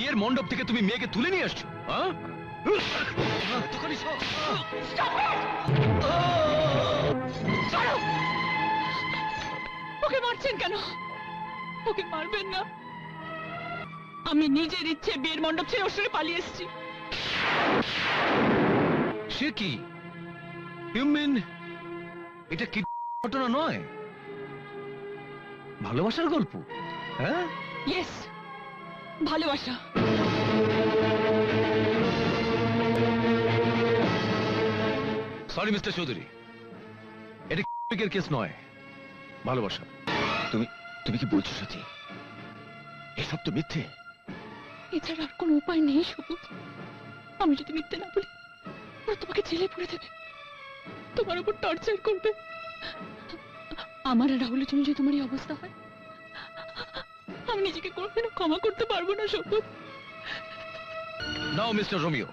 বিয়ের মণ্ডপ থেকে তুমি মেয়েকে তুলে নিয়ে আসছো, হ্যাঁ? ওকে মারছেন কেন? ওকে মারবেন না। আমি নিজের ইচ্ছে বিয়ের মণ্ডপ ছেড়ে ওর সঙ্গে পালিয়ে এসেছি। সে কি? You mean এটা কি ঘটনা নয়, ভালোবাসার গল্প? হ্যাঁ, ইয়েস, ভালোবাসা। সরি মিস্টার চৌধুরী, এটা এর কেস নয়, ভালোবাসা। তুমি তুমি কি বলছো সাথী? এসব তো মিথ্যে। এছাড়া আর কোনো উপায় নেই সবুজ। আমি যদি মিথ্যে না বলি, ওরা তোমাকে জেলে পুরে দেবে, তোমার উপর টর্চার করবে। আমার আর রাহুলের জন্য যদি তোমার এই অবস্থা হয়, আমি নিজেকে কোনোদিনও ক্ষমা করতে পারবো না সবুজ। নাও মিস্টার রোমিও,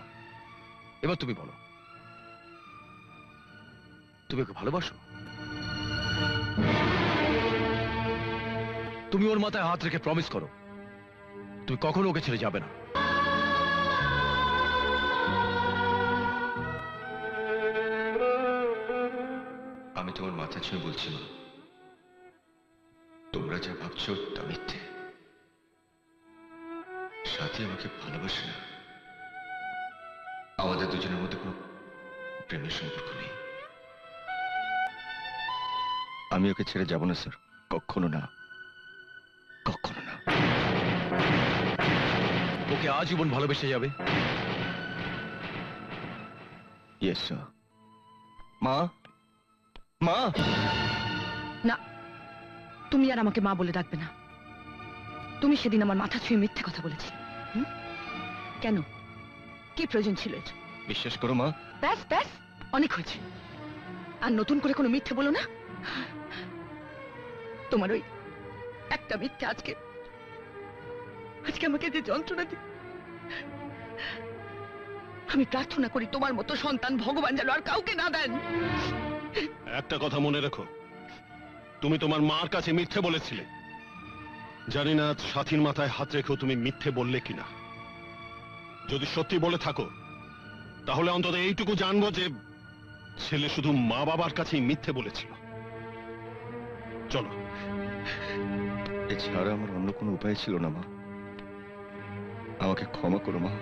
এবার তুমি বলো, তুমি ওকে ভালোবাসো? তুমি ওর মাথায় হাত রেখে প্রমিস করো তুমি কখনো ওকে ছেড়ে যাবে না। আমি তোমার মাথা ছুঁয়ে বলছি মা, তোমরা যা ভাবছো তা মিথ্যে। সাথী আমাকে ভালোবাসে না, আমাদের দুজনের মধ্যে কোনো প্রেমের সম্পর্ক নেই। আমি ওকে ছেড়ে যাব না স্যার, কখনো না, কখনো না। ওকে আজীবন ভালোবেসে যাবে? Yes sir. মা, মা। না, তুমি আর আমাকে মা বলে ডাকবে না। তুমি সেদিন আমার মাথা ছুঁয়ে মিথ্যে কথা বলেছি। কেন? কি প্রয়োজন ছিল এর? বিশ্বাস করো মা। ব্যাস ব্যাস, অনেক হয়েছে। আর নতুন করে কোনো মিথ্যে বলো না। তোমার ওই একটা মিথ্যে আজকে আজকে আমাকে যে যন্ত্রণা দি। আমি প্রার্থনা করি তোমার মতো সন্তান ভগবান যেন আর কাউকে না দেন। একটা কথা মনে রেখো, তুমি তোমার মার কাছে মিথ্যে বলেছিলে। জানি না সাথীর মাথায় হাত রেখেও তুমি মিথ্যে বললে কিনা। যদি সত্যি বলে থাকো, তাহলে অন্তত এইটুকু জানবো যে ছেলে শুধু মা বাবার কাছেই মিথ্যে বলেছিল। চলো। এছাড়া আমার অন্য কোনো উপায় ছিল না মা। আমাকে ক্ষমা করো মা,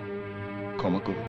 ক্ষমা করো।